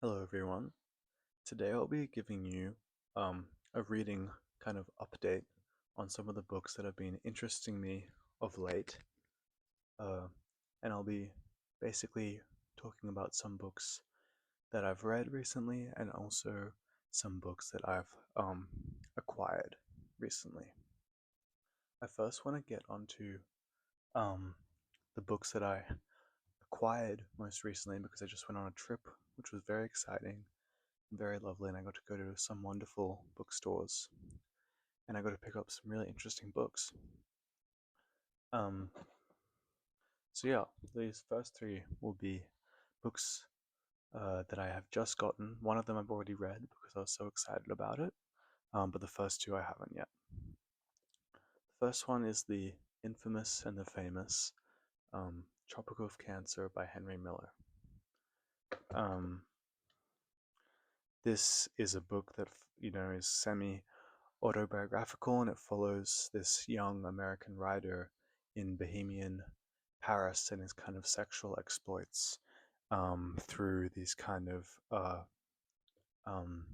Hello everyone. Today I'll be giving you a reading kind of update on some of the books that have been interesting me of late. Uh, and I'll be basically talking about some books that I've read recently and also some books that I've acquired recently. I first want to get onto um, the books that I acquired most recently because I just went on a trip, which was very exciting, very lovely, and I got to go to some wonderful bookstores and I got to pick up some really interesting books. Um, so yeah, these first three will be books that I have just gotten. One of them I've already read because I was so excited about it, but the first two I haven't yet. The first one is the infamous and the famous Tropic of Cancer by Henry Miller. Um, this is a book that is semi autobiographical, and it follows this young American writer in Bohemian Paris and his kind of sexual exploits through these kind of um,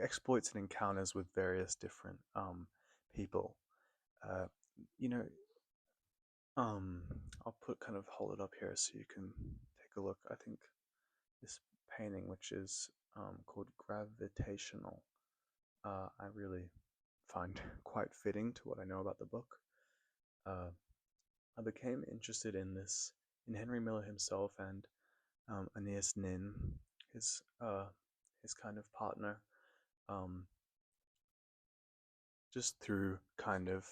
exploits and encounters with various different people. Uh, you know, um, I'll hold it up here so you can take a look. I think this painting, which is called Gravitational, I really find quite fitting to what I know about the book. Uh, I became interested in Henry Miller himself and Aeneas Nin, his uh, his kind of partner, um, just through kind of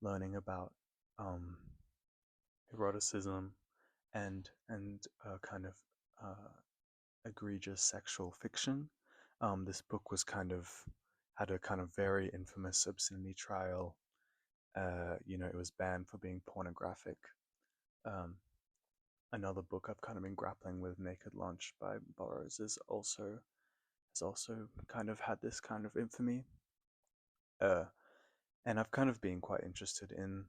learning about um, eroticism and kind of uh, egregious sexual fiction. This book was had a kind of very infamous obscenity trial. It was banned for being pornographic. Um, Another book I've kind of been grappling with, Naked Lunch by Burroughs, has also kind of had this kind of infamy. Uh, and I've kind of been quite interested in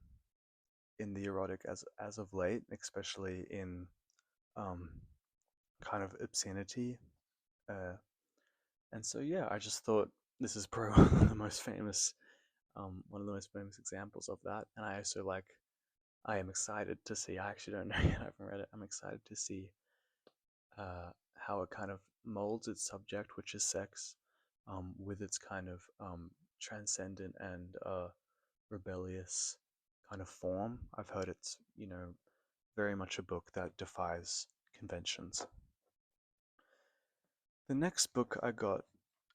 the erotic as of late, especially in um, kind of obscenity. Uh, and so yeah, I just thought this is probably one of the most famous examples of that. And I am excited to see. I actually don't know yet. I haven't read it. I'm excited to see how it kind of molds its subject, which is sex, with its kind of transcendent and rebellious kind of form. I've heard it's very much a book that defies conventions. The next book I got,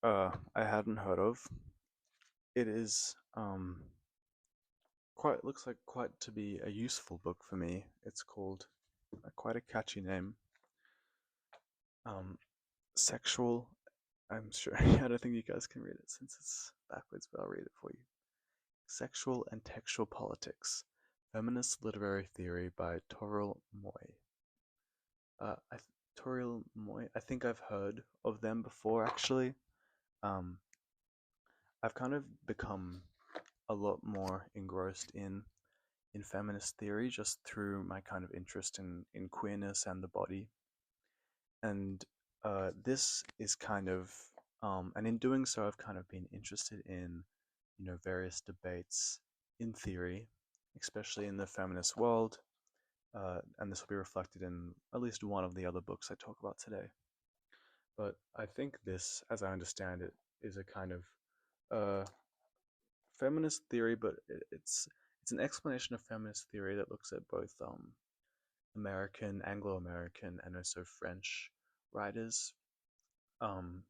I hadn't heard of. It is quite looks like quite to be a useful book for me. It's called quite a catchy name. Um, Sexual. I'm sure. I don't think you guys can read it since it's backwards, but I'll read it for you. Sexual and Textual Politics: Feminist Literary Theory by Toril Moy. Uh, I, Toril Moy. I think I've heard of them before. Actually, um, I've kind of become a lot more engrossed in feminist theory just through my kind of interest in queerness and the body. And this is and in doing so, I've kind of been interested in, various debates in theory, especially in the feminist world. And this will be reflected in at least one of the other books I talk about today. But I think this, as I understand it, is a kind of uh, feminist theory, but it's an explanation of feminist theory that looks at both American, Anglo-American, and also French writers, um,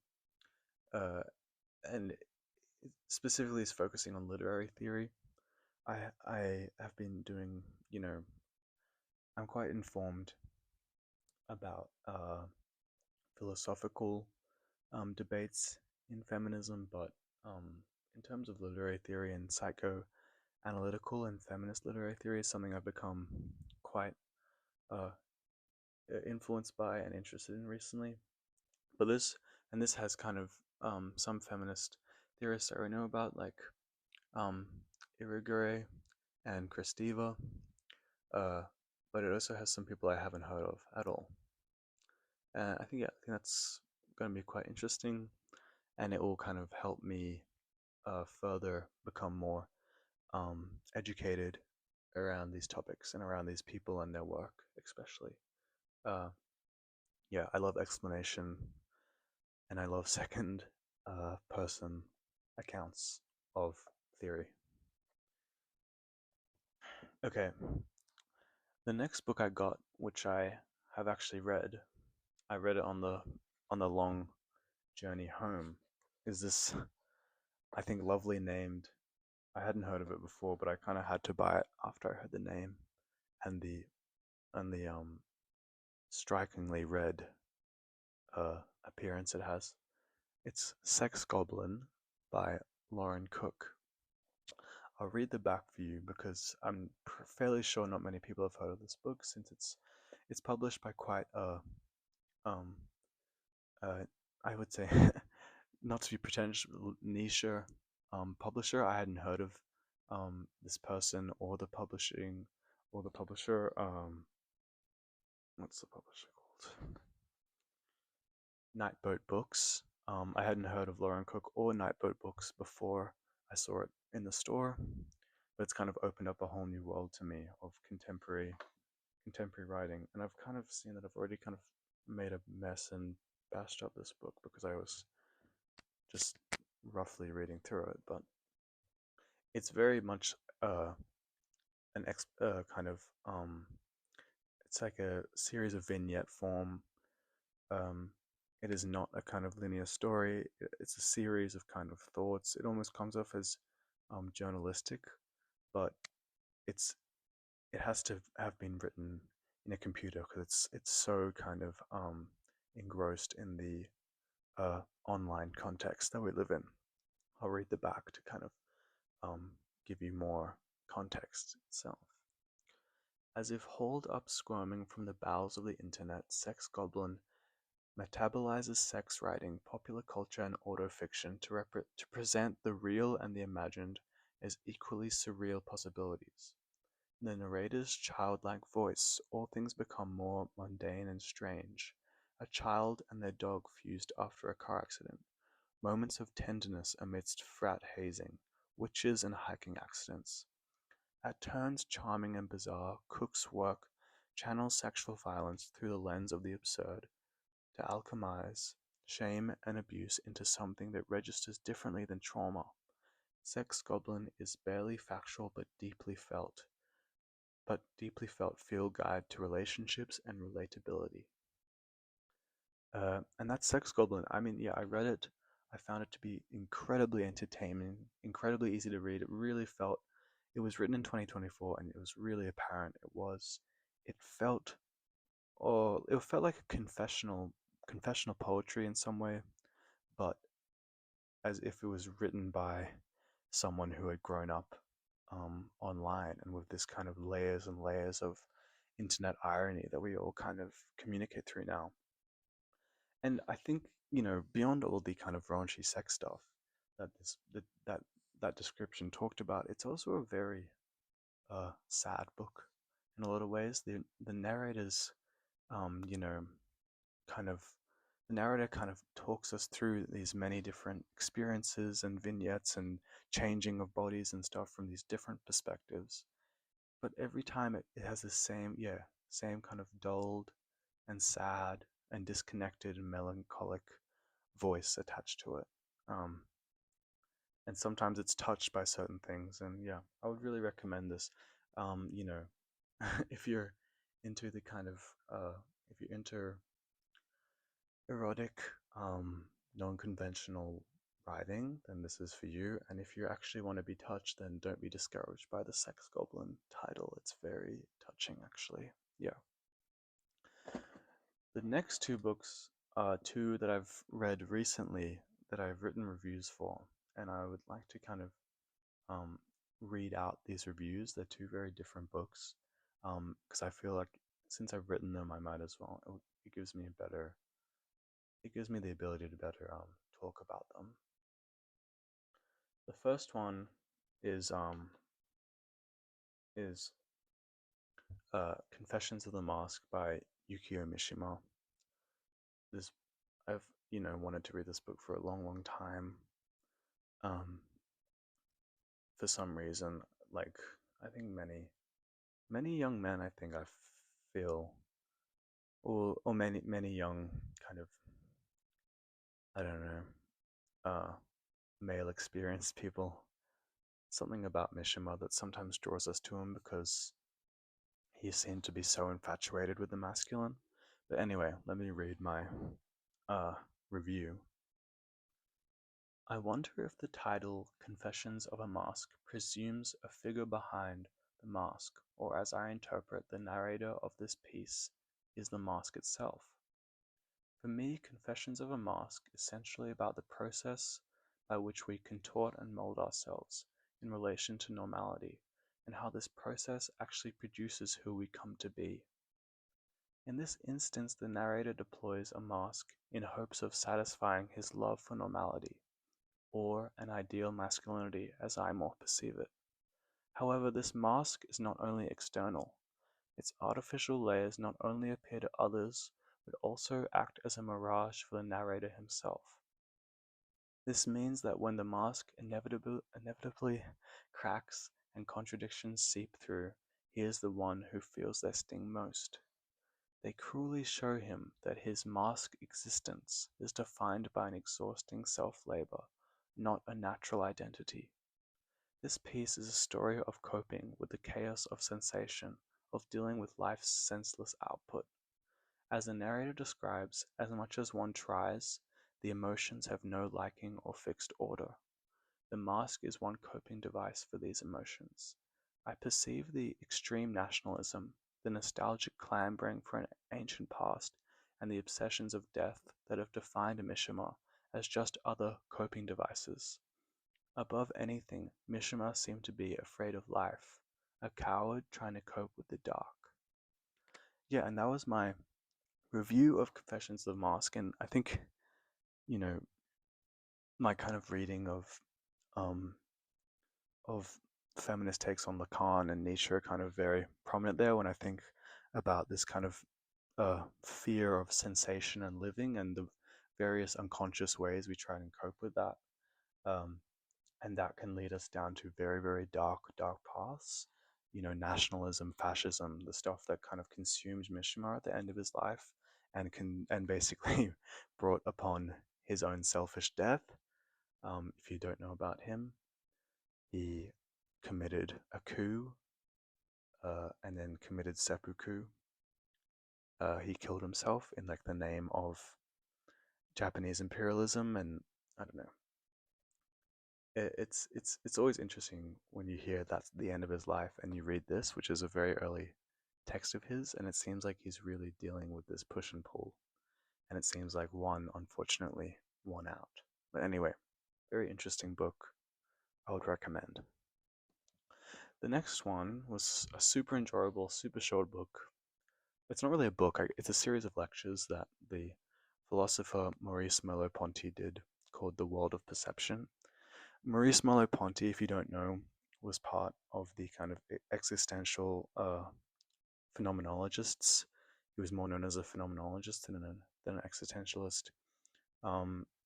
uh, and specifically is focusing on literary theory. I have been doing, I'm quite informed about philosophical debates in feminism, but in terms of literary theory and psychoanalytical and feminist literary theory is something I've become quite uh, influenced by and interested in recently. But this has kind of some feminist theorists I know about, like um, Irigure and Kristiva, uh, but it also has some people I haven't heard of at all. I think that's going to be quite interesting, and it will kind of help me further become more educated around these topics and around these people and their work, especially. Uh, yeah, I love explanation and I love second person accounts of theory. Okay, the next book I got, which I have actually read, I read it on the long journey home, is this I think lovely named. I hadn't heard of it before, but I kind of had to buy it after I heard the name and the strikingly red appearance it has. It's Sex Goblin by Lauren Cook. I'll read the back for you because I'm fairly sure not many people have heard of this book since it's published by quite a um I would say not to be pretentious niche publisher. I hadn't heard of this person or the publishing or the publisher. What's the publisher called? Nightboat Books. I hadn't heard of Lauren Cook or Nightboat Books before I saw it in the store, but it's kind of opened up a whole new world to me of contemporary writing, and I've kind of seen that I've already kind of made a mess and bashed up this book because I was just roughly reading through it, but it's very much uh, kind of it's like a series of vignette form. Um, it is not a kind of linear story. It's a series of kind of thoughts. It almost comes off as journalistic, but it's it has to have been written in a computer because it's so kind of engrossed in the online context that we live in. I'll read the back to kind of um, give you more context itself. As if hauled up squirming from the bowels of the internet, Sex Goblin metabolizes sex writing, popular culture, and autofiction to present the real and the imagined as equally surreal possibilities. In the narrator's childlike voice, all things become more mundane and strange. A child and their dog fused after a car accident, moments of tenderness amidst frat hazing, witches and hiking accidents. At turns charming and bizarre, Cook's work channels sexual violence through the lens of the absurd, to alchemize shame and abuse into something that registers differently than trauma. Sex Goblin is barely factual but deeply felt field guide to relationships and relatability. And that's Sex Goblin. I mean, yeah, I read it. I found it to be incredibly entertaining, incredibly easy to read. It really felt, it was written in 2024 and it was really apparent it felt, it felt like a confessional poetry in some way, but as if it was written by someone who had grown up online and with this kind of layers and layers of internet irony that we all kind of communicate through now. And I think, beyond all the kind of raunchy sex stuff that that description talked about, it's also a very sad book in a lot of ways. The narrators, you know, kind of the narrator kind of talks us through these many different experiences and vignettes and changing of bodies and stuff from these different perspectives. But every time it has the same kind of dulled and sad and disconnected and melancholic voice attached to it. Um, and sometimes it's touched by certain things. And yeah, I would really recommend this. You know, if you're into the kind of, if you're into erotic, non-conventional writing, then this is for you. And if you actually want to be touched, then don't be discouraged by the Sex Goblin title. It's very touching, actually. Yeah. The next two books are two that I've read recently that I've written reviews for, and I would like to kind of um, read out these reviews. They're two very different books because I feel like since I've written them, I might as well. It gives me it gives me the ability to better talk about them. The first one is um, is Confessions of the Mask by Yukio Mishima. this I've wanted to read this book for a long, long time. Um, for some reason, like I think many young men, I think I feel, or many young kind of, I don't know, male experienced people. Something about Mishima that sometimes draws us to him because he seemed to be so infatuated with the masculine. But anyway, let me read my uh, review. I wonder if the title Confessions of a Mask presumes a figure behind the mask, or as I interpret the narrator of this piece, is the mask itself. For me, Confessions of a Mask is essentially about the process by which we contort and mold ourselves in relation to normality, and how this process actually produces who we come to be. In this instance, the narrator deploys a mask in hopes of satisfying his love for normality, or an ideal masculinity as I more perceive it. However, this mask is not only external. Its artificial layers not only appear to others, but also act as a mirage for the narrator himself. This means that when the mask inevitably cracks and contradictions seep through, he is the one who feels their sting most. They cruelly show him that his mask existence is defined by an exhausting self-labor, not a natural identity. This piece is a story of coping with the chaos of sensation, of dealing with life's senseless output. As the narrator describes, as much as one tries, the emotions have no liking or fixed order. The mask is one coping device for these emotions. I perceive the extreme nationalism, the nostalgic clambering for an ancient past, and the obsessions of death that have defined Mishima as just other coping devices. Above anything, Mishima seemed to be afraid of life, a coward trying to cope with the dark. Yeah, and that was my review of Confessions of the Mask, and I think, you know, my kind of reading um of feminist takes on Lacan and Nietzsche are kind of very prominent there when I think about this kind of fear of sensation and living and the various unconscious ways we try and cope with that. Um, and that can lead us down to very, very dark, dark paths. Nationalism, fascism, the stuff that kind of consumed Mishima at the end of his life and basically brought upon his own selfish death. If you don't know about him, he committed a coup and then committed seppuku. He killed himself in like the name of Japanese imperialism, and I don't know. It's always interesting when you hear that's the end of his life and you read this, which is a very early text of his, and it seems like he's really dealing with this push and pull, and it seems like one unfortunately won out. But anyway, very interesting book. I would recommend. The next one was a super enjoyable, super short book. It's not really a book, it's a series of lectures that the philosopher Maurice Merleau-Ponty did called The World of Perception. Maurice Merleau-Ponty, if you don't know, was part of the kind of existential phenomenologists. He was more known as a phenomenologist than an existentialist.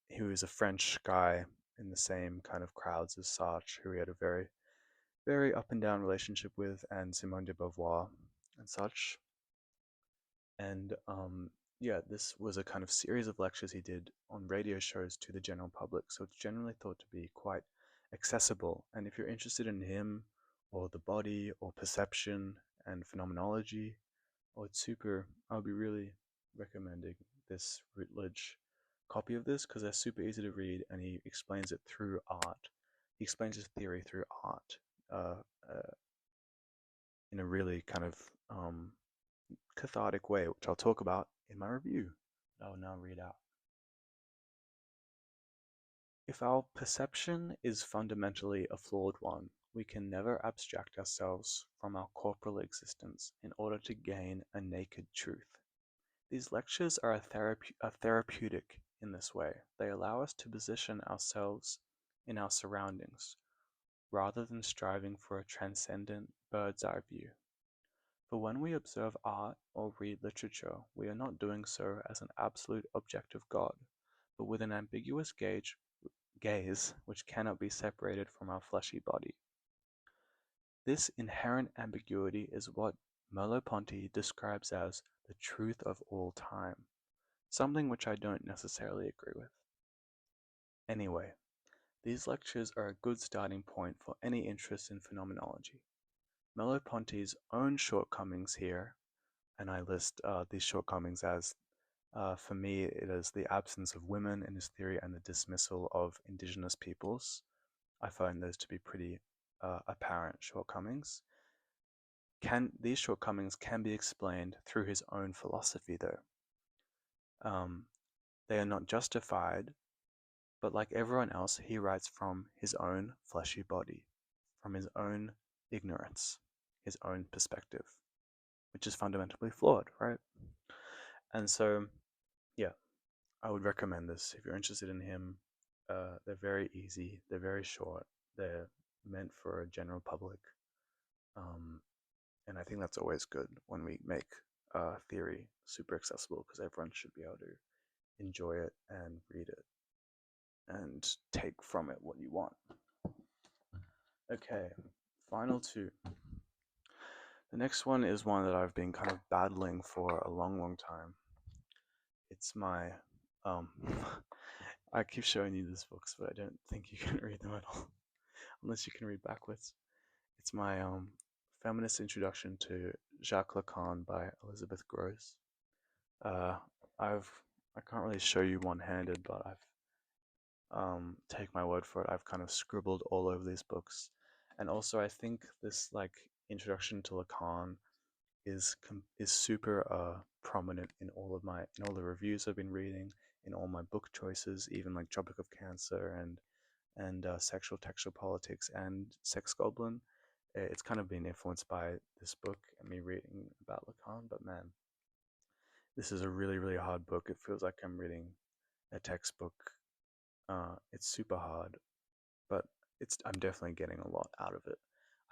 He was a French guy in the same kind of crowds as Sartre, who he had a very, very up and down relationship with, and Simone de Beauvoir and such. And yeah, this was a kind of series of lectures he did on radio shows to the general public. So it's generally thought to be quite accessible. And if you're interested in him or the body or perception and phenomenology, oh, it's super. I'll be really recommending this Routledge copy of this because they're super easy to read and he explains it through art. He explains his theory through art uh, uh, in a really kind of cathartic way, which I'll talk about in my review that I'll now read out. If our perception is fundamentally a flawed one, we can never abstract ourselves from our corporal existence in order to gain a naked truth. These lectures are therapeutic in this way. They allow us to position ourselves in our surroundings, rather than striving for a transcendent bird's eye view. For when we observe art or read literature, we are not doing so as an absolute objective God, but with an ambiguous gaze which cannot be separated from our fleshy body. This inherent ambiguity is what Merleau-Ponty describes as the truth of all time, something which I don't necessarily agree with. Anyway, these lectures are a good starting point for any interest in phenomenology. Merleau-Ponty's own shortcomings here, and I list these shortcomings as, for me, it is the absence of women in his theory and the dismissal of indigenous peoples. I find those to be pretty apparent shortcomings. These shortcomings can be explained through his own philosophy, though. They are not justified, but like everyone else, he writes from his own fleshy body, from his own ignorance, his own perspective, which is fundamentally flawed, right? And so, yeah, I would recommend this if you're interested in him. They're very easy, they're very short, they're meant for a general public. And I think that's always good when we make theory super accessible because everyone should be able to enjoy it and read it and take from it what you want. Okay, final two. The next one is one that I've been kind of battling for a long, long time. It's my, I keep showing you these books, but I don't think you can read them at all, unless you can read backwards. It's my feminist introduction to Jacques Lacan by Elizabeth Grosz. Uh, I can't really show you one-handed, but take my word for it. I've kind of scribbled all over these books, and also I think this like introduction to Lacan is super prominent in all the reviews I've been reading, in all my book choices, even like Tropic of Cancer and Sexual Textual Politics and Sex Goblin. It's kind of been influenced by this book and me reading about Lacan, but man, this is a really, really hard book. It feels like I'm reading a textbook. It's super hard, but I'm definitely getting a lot out of it.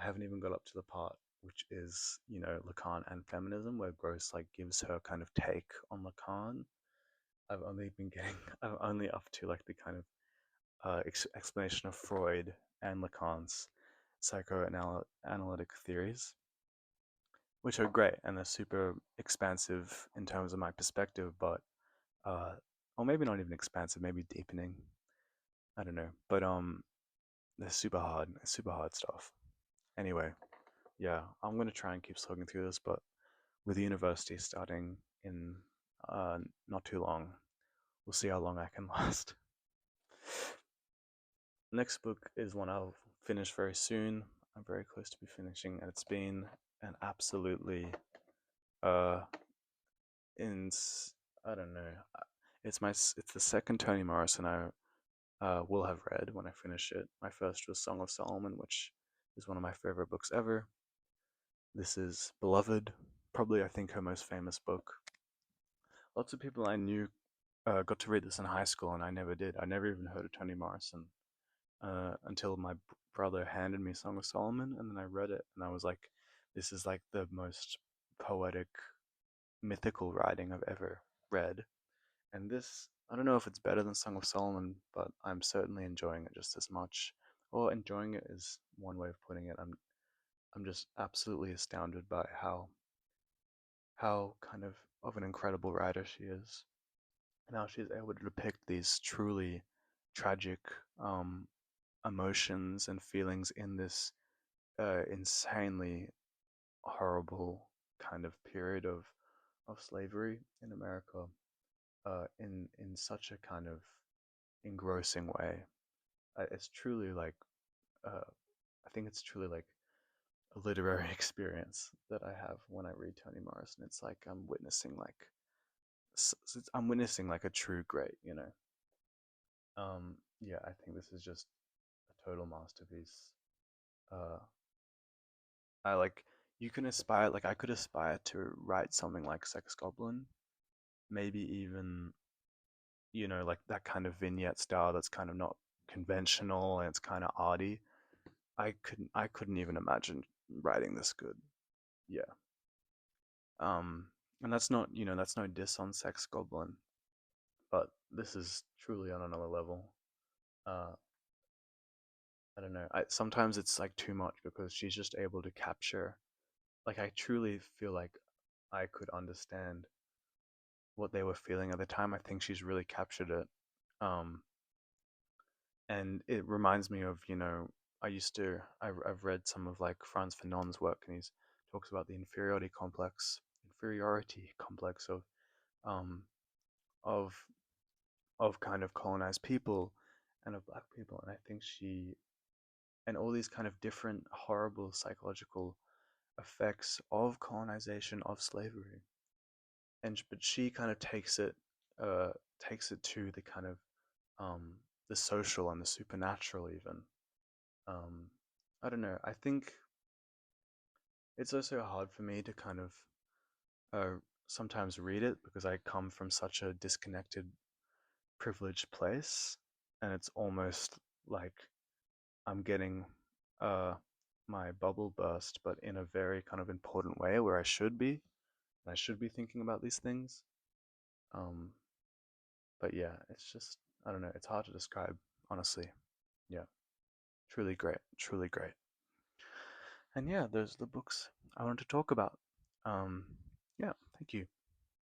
I haven't even got up to the part which is, Lacan and feminism, where Grosz like gives her kind of take on Lacan. I'm only up to like the kind of explanation of Freud and Lacan's psychoanalytic theories, which are great and they're super expansive in terms of my perspective, but or maybe not even expansive, maybe deepening. I don't know, but they're super hard stuff. Anyway, yeah, I'm gonna try and keep slugging through this, but with the university starting in not too long, we'll see how long I can last. Next book is one I'll finish very soon. I'm very close to be finishing, and it's been an absolutely uh in I don't know. It's the second Toni Morrison I will have read when I finish it. My first was Song of Solomon, which is one of my favorite books ever. This is Beloved, probably I think her most famous book. Lots of people I knew got to read this in high school, and I never did. I never even heard of Toni Morrison until my brother handed me Song of Solomon, and then I read it, and I was like, this is like the most poetic, mythical writing I've ever read. And this, I don't know if it's better than Song of Solomon, but I'm certainly enjoying it just as much. Or enjoying it is one way of putting it. I'm just absolutely astounded by how kind of an incredible writer she is, and how she's able to depict these truly tragic emotions and feelings in this insanely horrible kind of period of slavery in America, in such a kind of engrossing way. It's truly like I think it's truly like a literary experience that I have when I read Toni Morrison. It's like I'm witnessing like a true great. Yeah, I think this is just a total masterpiece. Uh, I like you can aspire like I could aspire to write something like Sex Goblin, maybe even like that kind of vignette style that's kind of not conventional and it's kind of arty. I couldn't even imagine writing this good. Yeah. Um, and that's not, that's no diss on Sex Goblin, but this is truly on another level. Uh, I don't know. Sometimes it's like too much because she's just able to capture. Like I truly feel like I could understand what they were feeling at the time. I think she's really captured it. Um, and it reminds me of, I've read some of like Franz Fanon's work, and he talks about the inferiority complex um of kind of colonized people and of black people. And I think she and all these kind of different horrible psychological effects of colonization, of slavery, but she kind of takes it to the kind of um the social and the supernatural even. um I don't know, I think it's also hard for me to kind of uh sometimes read it because I come from such a disconnected, privileged place, and it's almost like I'm getting uh my bubble burst, but in a very kind of important way where I should be, and I should be thinking about these things. um but yeah, it's just, I don't know, it's hard to describe, honestly. Yeah, truly great, truly great. And yeah, those are the books I wanted to talk about. Um, yeah, thank you.